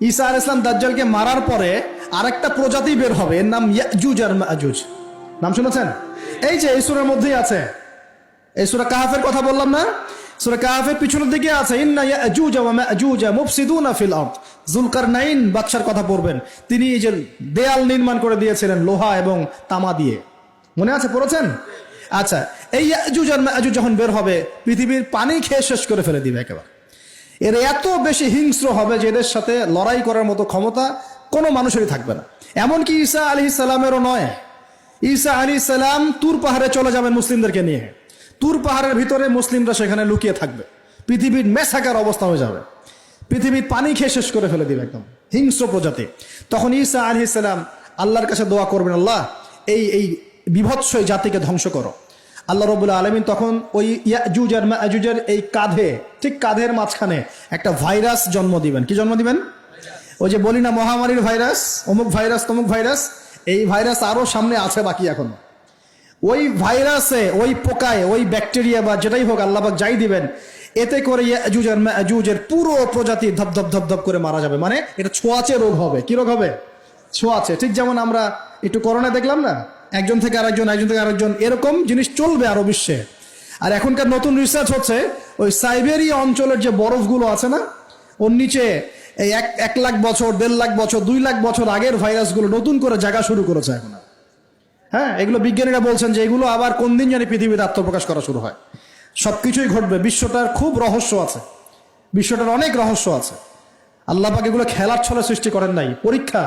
ঈসা আলাইহিস সালাম দাজ্জালকে মারার পরে আরেকটা প্রজাতি বের হবে, এর নাম ইয়াজুজ আর মাজুজ। নাম শুনেছেন? এই যে এই সূরার মধ্যেই আছে, এই সূরা কাহাফের কথা বললাম না, সূরা কাহাফের পিছনের দিকে আছে ইন্না ইয়াজুজ ওয়া মাজুজ মুফসিদুনা ফিল আরদ। যুলকারনাইন বাদশার কথা পড়বেন, তিনি এই যে দেয়াল নির্মাণ করে দিয়েছিলেন লোহা এবং তামা দিয়ে, মনে আছে, পড়েছেন? আচ্ছা, এই ইয়াজুজ আর মাজুজ যখন বের হবে পৃথিবীর পানি খেয়ে শেষ করে ফেলে দিবে একেবারে। এর এত বেশি হিংস্র হবে যে এদের সাথে লড়াই করার মতো ক্ষমতা কোনো মানুষেরই থাকবে না। এমনকি ঈসা আলাইহিস সালামেরও নয়। ঈসা আলাইহিস সালাম তুর পাহাড়ে চলে যাবেন মুসলিমদেরকে নিয়ে, তুর পাহাড়ের ভিতরে মুসলিমরা সেখানে লুকিয়ে থাকবে, পৃথিবীর মেসাকার অবস্থা হয়ে যাবে, পৃথিবীর পানি খেয়ে শেষ করে ফেলে দিবে একদম হিংস্র প্রজাতি। তখন ঈসা আলাইহিস সালাম আল্লাহর কাছে দোয়া করবেন, আল্লাহ এই বিভৎস জাতিকে ধ্বংস করো। আল্লাহ রাব্বুল আলামিন তখন ওই ইয়াজুজ আর মাজুজের এই কাঁধে, ঠিক কাঁধের মাঝখানে একটা ভাইরাস জন্ম দিবেন। কি জন্ম দিবেন? ওই যে বলি না মহামারীর ভাইরাস, অমুক ভাইরাস তমুক ভাইরাস, এই ভাইরাস আরো সামনে আছে বাকি এখনো। ওই ভাইরাসে, ওই পোকায়, ওই ব্যাকটেরিয়া বা যেটাই হোক আল্লাহ পাক যাই দিবেন, এতে করে ইয়াজুজ আর মাজুজের পুরো প্রজাতি ধপ ধপ ধপ করে মারা যাবে। মানে এটা ছোঁয়াচে রোগ হবে। কি রোগ হবে? ছোঁয়াচে। ঠিক যেমন আমরা একটু করোনা দেখলাম না, একজন থেকে আরেকজন, একজন থেকে আরেকজন, এরকম জিনিস চলবে আরো বিশ্বে। আর এখনকার নতুন রিসার্চ হচ্ছে ওই সাইবেরিয়া অঞ্চলের যে বরফগুলো আছে না, ওর নিচে এই 1 লাখ বছর, 1.5 লাখ বছর, 2 লাখ বছর আগের ভাইরাসগুলো নতুন করে জায়গা শুরু করেছে এখন। হ্যাঁ, এগুলো বিজ্ঞানীরা বলছেন যে এগুলো আবার কোন দিন জানি পৃথিবীতে আত্মপ্রকাশ করা শুরু হয়। সবকিছুই ঘটবে। বিশ্বটার খুব রহস্য আছে, বিশ্বটার অনেক রহস্য আছে। আল্লাহ পাক এগুলো খেলার ছলে সৃষ্টি করেন নাই, পরীক্ষা।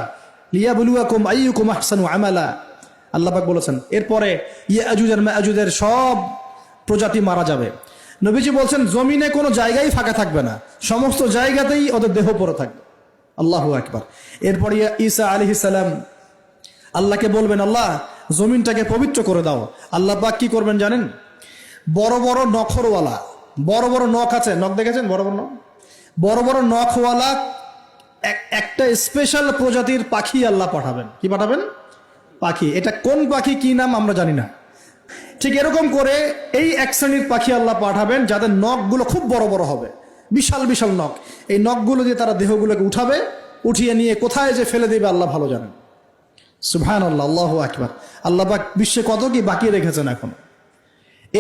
লিয়াবলুয়াকুম আইয়ুকুম আহসানু আমালা, আল্লাহ পাক বলেছেন। এরপরে ইয়াজুজ আর মাজুজের সব প্রজাতি মারা যাবে। নবীজি বলছেন জমিনে কোনো জায়গায় ফাঁকা থাকবে না, সমস্ত জায়গাতেই ওদের দেহ পড়ে থাকবে। আল্লাহু আকবার। এরপরে ঈসা আলাইহিস সালাম আল্লাহকে বলবেন, আল্লাহ জমিনটাকে পবিত্র করে দাও। আল্লাহ পাক কি করবেন জানেন? বড় বড় নখরওয়ালা, বড় বড় নখ আছে, নখ দেখেছেন? বড় বড় নখ, বড় বড় নখওয়ালা একটা স্পেশাল প্রজাতির পাখি আল্লাহ পাঠাবেন। কি পাঠাবেন? পাখি। এটা কোন পাখি, কি নাম আমরা জানি না। ঠিক এরকম করে এই এক শ্রেণীর পাখি আল্লাহ পাঠাবেন যাদের নখগুলো খুব বড় বড় হবে, বিশাল বিশাল নখ। এই নখগুলো দিয়ে তারা দেহগুলোকে উঠাবে, উঠিয়ে নিয়ে কোথায় যে ফেলে দেবে আল্লাহ ভালো জানেন। সুবহানাল্লাহ, আল্লাহু আকবার। আল্লাহ পাক বিশ্বে কত কি বাকি রেখেছেন এখন।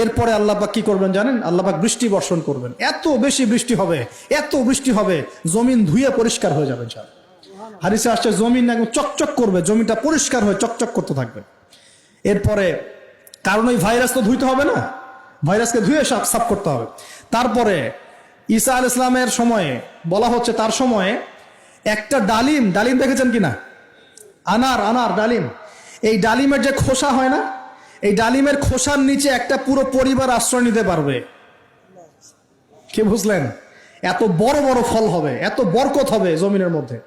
এরপরে আল্লাহ পাক কি করবেন জানেন? আল্লাহ পাক বৃষ্টি বর্ষণ করবেন। এত বেশি বৃষ্টি হবে, এত বৃষ্টি হবে, জমিন ধুয়ে পরিষ্কার হয়ে যাবে। হাদিসে আসছে জমিন একদম চকচক করবে, জমিটা পরিষ্কার হয়ে চকচক করতে থাকবে। এরপরে কারণ ওই ভাইরাস তো ধুইতে হবে না, ভাইরাসকে ধুয়ে সাফ করতে হবে। তারপরে ঈসা আলাইহিস সালামের সময়ে বলা হচ্ছে, তার সময়ে একটা ডালিম, ডালিম দেখেছেন কিনা? আনার ডালিম, এই ডালিমের যে খোসা হয় না, এই ডালিমের খোসার নিচে একটা পুরো পরিবার আশ্রয় নিতে পারবে। কি বুঝলেন? এত বড় বড় ফল হবে, এত বরকত হবে জমিনের মধ্যে।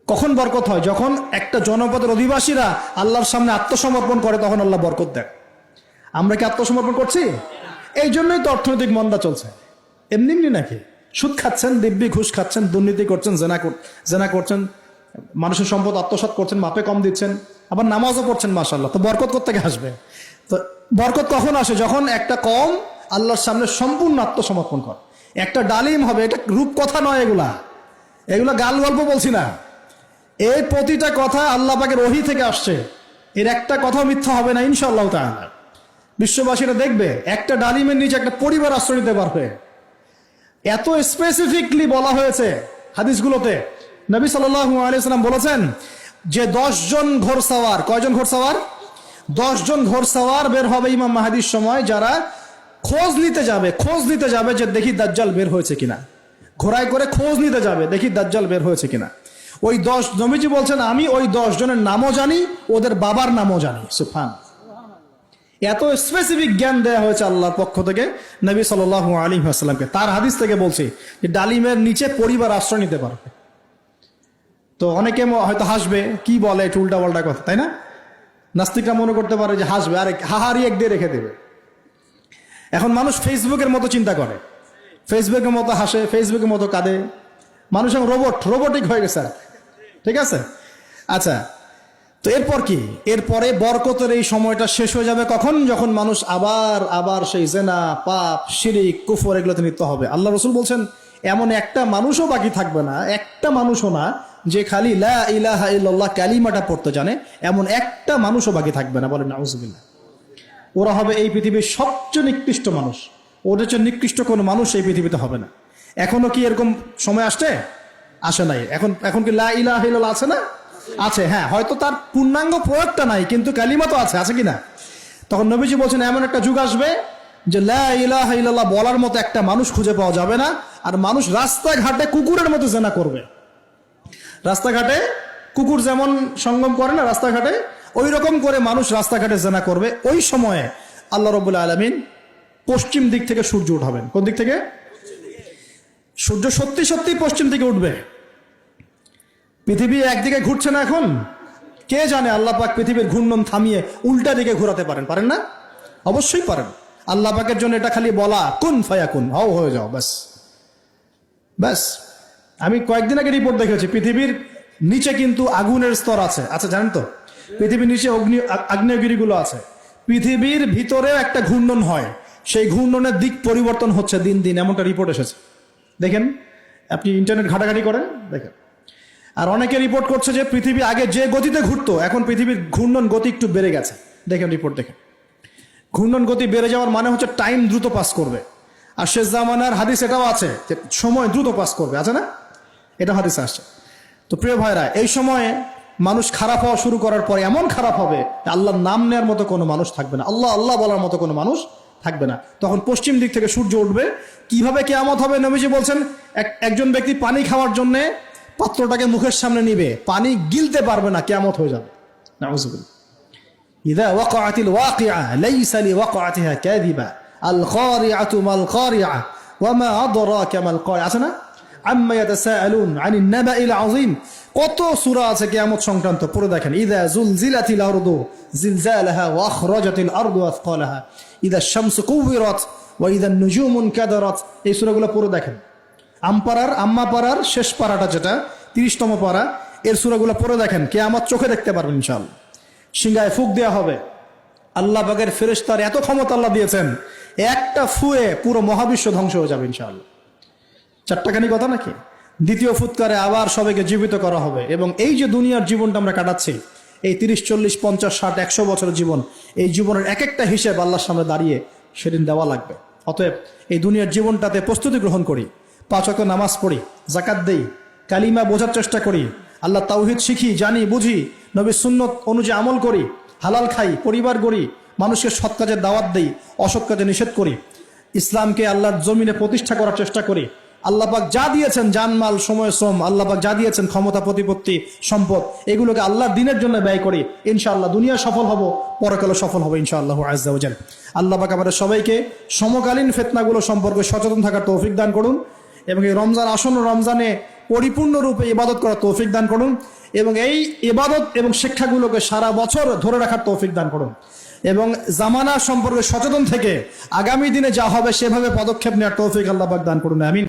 কখন বরকত হয়? যখন একটা জনপদের অধিবাসীরা আল্লাহর সামনে আত্মসমর্পণ করে, তখন আল্লাহ বরকত দেয়। আমরা কি আত্মসমর্পণ করছি? এই জন্যই তো অর্থনৈতিক মন্দা চলছে। এমনি এমনি নাকি? সুদ খাচ্ছেন, দিব্যি ঘুষ খাচ্ছেন, দুর্নীতি করছেন, জেনা করছেন, মানুষের সম্পদ আত্মসাৎ করছেন, মাপে কম দিচ্ছেন, আবার নামাজও পড়ছেন, মাশাআল্লাহ। তো বরকত কোত্থেকে আসবে? তো বরকত কখন আসে? যখন একটা কম আল্লাহর সামনে সম্পূর্ণ আত্মসমর্পণ করে। একটা ডালিম হবে, এটা রূপকথা নয়, এগুলা গাল গল্প বলছি না। এই প্রতিটা কথা আল্লাহ পাকের ওহী থেকে আসছে, এর একটা কথা মিথ্যা হবে না ইনশাআল্লাহ তাআলা। বিশ্ববাসীরা দেখবে একটা ডালিমের নিচে একটা পরিবার আশ্রয় নিতে পারবে। এত স্পেসিফিকলি বলা হয়েছে হাদিসগুলোতে। নবী সাল্লাল্লাহু আলাইহি ওয়াসাল্লাম বলেছেন যে 10 জন ঘোড়সওয়ার, কয়জন ঘোড়সওয়ার? 10 জন ঘোড়সওয়ার বের হবে ইমাম মাহদির সময়, যারা খোঁজ নিতে যাবে যে দেখি দাজ্জাল বের হয়েছে কিনা। ঘোড়ায় করে খোঁজ নিতে যাবে, দেখি দাজ্জাল বের হয়েছে কিনা। ওই 10, নবীজি বলছেন আমি ওই 10 জনের নামও জানি, ওদের বাবার নামও জানি। সুবহানাল্লাহ। এত স্পেসিফিক জ্ঞান দেয়া হয়েছে আল্লাহর পক্ষ থেকে নবী সাল্লাল্লাহু আলাইহি ওয়াসাল্লামকে। তার হাদিস থেকে বলছি যে ডালিমের নিচে পরিবার আশ্রয় নিতে পারবে। তো অনেকে হয়তো হাসবে, কি বলে একটু উল্টা পাল্টা কথা, তাই না? নাস্তিকরা মনে করতে পারে যে হাসবে, আরে হাহারি এক দিয়ে রেখে দেবে। এখন মানুষ ফেসবুকের মতো চিন্তা করে, ফেসবুকের মতো হাসে, ফেসবুকের মতো কাঁদে। মানুষ এখন রোবটিক হয়ে গেছে। ঠিক আছে, আচ্ছা। তো এরপর কি? এরপরে বরকতের এই সময়টা শেষ হয়ে যাবে কখন? যখন মানুষ আবার সেই জেনা, পাপ, শিরিক, কুফর এগুলোতে লিপ্ত হবে। আল্লাহ রাসূল বলছেন এমন একটা মানুষও বাকি থাকবে না, একটা মানুষও না যে খালি লা ইলাহা ইল্লাল্লাহ কালিমাটা পড়তে জানে, এমন একটা মানুষও বাকি থাকবে না। বলেন নাউজুবিল্লাহ। ওরা হবে এই পৃথিবীর সবচেয়ে নিকৃষ্ট মানুষ। ওদের চেয়ে নিকৃষ্ট কোনো মানুষ এই পৃথিবীতে হবে না। এখনো কি এরকম সময় আসছে? আসে নাই। এখন কি লা ইলাহা ইল্লাল্লাহ আছে না? আছে, হ্যাঁ, হয়তো তার পূর্ণাঙ্গ প্রয়োগটা নাই, কিন্তু কালিমা তো আছে কি না? তখন নবীজি বলছেন এমন একটা যুগ আসবে যে লা ইলাহা ইল্লাল্লাহ বলার মতো একটা মানুষ খুঁজে পাওয়া যাবে না, আর মানুষ রাস্তাঘাটে কুকুরের মতো জেনা করবে। রাস্তাঘাটে কুকুর যেমন সঙ্গম করে না রাস্তাঘাটে, ওই রকম করে মানুষ রাস্তাঘাটে জেনা করবে। ওই সময়ে আল্লাহ রাব্বুল আলামিন পশ্চিম দিক থেকে সূর্য উঠাবেন। কোন দিক থেকে? সূর্য সত্যি সত্যি পশ্চিম দিকে উঠবে। পৃথিবী একদিকে ঘুরছে না এখন, কে জানে আল্লাহ পাক পৃথিবীর ঘূর্ণন থামিয়ে উল্টা দিকে ঘোরাতে পারেন না? অবশ্যই পারেন। আল্লাহ পাকের জন্য এটা খালি বলা, কুন ফায়াকুন, হও হয়ে যাও, ব্যাস ব্যাস। আমি কয়েকদিন আগে রিপোর্ট দেখেছি, পৃথিবীর নিচে কিন্তু আগুনের স্তর আছে। আচ্ছা, জানেন তো পৃথিবীর নিচে আগ্নেয়গিরিগুলো আছে। পৃথিবীর ভিতরেও একটা ঘূর্ণন হয়, সেই ঘূর্ণনের দিক পরিবর্তন হচ্ছে দিন দিন, এমনটা রিপোর্ট এসেছে। দেখেন, আপনি ইন্টারনেট ঘাটাঘাটি করেন, দেখেন। আর অনেকে রিপোর্ট করছে যে পৃথিবী আগে যে গতিতে ঘুরতো, এখন পৃথিবীর ঘূর্ণন গতি একটু বেড়ে গেছে। দেখেন রিপোর্ট, দেখেন। ঘূর্ণন গতি বেড়ে যাওয়ার মানে হচ্ছে টাইম দ্রুত পাস করবে। আর শেষ জামানার হাদিস এটাও আছে যে সময় দ্রুত পাস করবে, আছে না? এটা হাদিস আসছে। তো প্রিয় ভাইরা, এই সময়ে মানুষ খারাপ হওয়া শুরু করার পরে এমন খারাপ হবে, আল্লাহর নাম নেওয়ার মতো কোনো মানুষ থাকবে না, আল্লাহ আল্লাহ বলার মতো কোনো মানুষ থাকবে না। তখন পশ্চিম দিক থেকে সূর্য উঠবে। কিভাবে কিয়ামত হবে? নবীজি বলছেন, একজন ব্যক্তি পানি খাওয়ার জন্য পাত্রটাকে মুখের সামনে নিবে, পানি গিলতে পারবে না, কিয়ামত হয়ে যাবে। নাউযুবিল্লাহ। ইযা ওয়াকাআতিল ওয়াকিআ লাইসা লিওয়াকাআতিহা কাযিবা আল কারিআতু মাল কারিআ ওয়া মা আদরাকা মাল কারিআ। আছে না? আম্মা ইয়াতাসাআলুন আনিন নাবাইল আযীম। কত সূরা আছে কিয়ামত সংক্রান্ত, পড়ে দেখেন। ইযা যুলজিলাতিল আরদু জিলজালাহা ওয়া আখরাজাতিল আরদু আথকালাহা ইযা শামসু কুবিরাত ওয়া ইযা নুজুমু কাদারাত। এই সূরাগুলো পড়ে দেখেন। আম্মা পাড়ার শেষ পাড়াটা, যেটা 30তম পাড়া, এর সূরাগুলো পড়ে দেখেন। কিয়ামত চোখে দেখতে পারবেন ইনশাআল্লাহ। সিংহায় ফুঁক দেওয়া হবে। আল্লাহ পাকের ফেরেশতার এত ক্ষমতা আল্লাহ দিয়েছেন, একটা ফুয়ে পুরো মহাবিশ্ব ধ্বংস হয়ে যাবে ইনশাআল্লাহ। চারটাখানি কথা নাকি? দ্বিতীয় ফুৎকারে আবার সবাইকে জীবিত করা হবে। এবং এই যে দুনিয়ার জীবনটা আমরা কাটাচ্ছি, এই 30, 40, 50, 60, 100 বছরের জীবন, এই জীবনের এক একটা হিসেব আল্লাহর সামনে দাঁড়িয়ে সেদিন দেওয়া লাগবে। অতএব এই দুনিয়ার জীবনটাতে প্রস্তুতি গ্রহণ করি, 5 ওয়াক্ত নামাজ পড়ি, যাকাত দেই, কালিমা বোঝার চেষ্টা করি, আল্লাহ তাওহীদ শিখি, জানি, বুঝি, নবীর সুন্নত অনুযায়ী আমল করি, হালাল খাই, পরিবার গড়ি, মানুষকে সৎ কাজের দাওয়াত দেই, অসৎ কাজে নিষেধ করি, ইসলামকে আল্লাহর জমিনে প্রতিষ্ঠা করার চেষ্টা করি। আল্লাহ পাক যা দিয়েছেন, জানমাল, সময়, শ্রম, আল্লাহ পাক যা দিয়েছেন, ক্ষমতা, প্রতিপত্তি, সম্পদ, এগুলোকে আল্লাহর দ্বীনের জন্য ব্যয় করি। ইনশাআল্লাহ দুনিয়া সফল হব, পরকালে সফল হব ইনশাআল্লাহ আযজা ওয়া জাল। আল্লাহ পাক আমাদের সবাইকে সমকালীন ফিতনাগুলো সম্পর্কে সচেতন থাকার তৌফিক দান করুন, এবং এই রমজান, আসন্ন রমজানে পরিপূর্ণরূপে ইবাদত করার তৌফিক দান করুন, এবং এই ইবাদত এবং শিক্ষাগুলোকে সারা বছর ধরে রাখার তৌফিক দান করুন, এবং জামানা সম্পর্কে সচেতন থেকে আগামী দিনে যা হবে সেভাবে পদক্ষেপ নেওয়ার তৌফিক আল্লাহ পাক দান করুন। আমিন।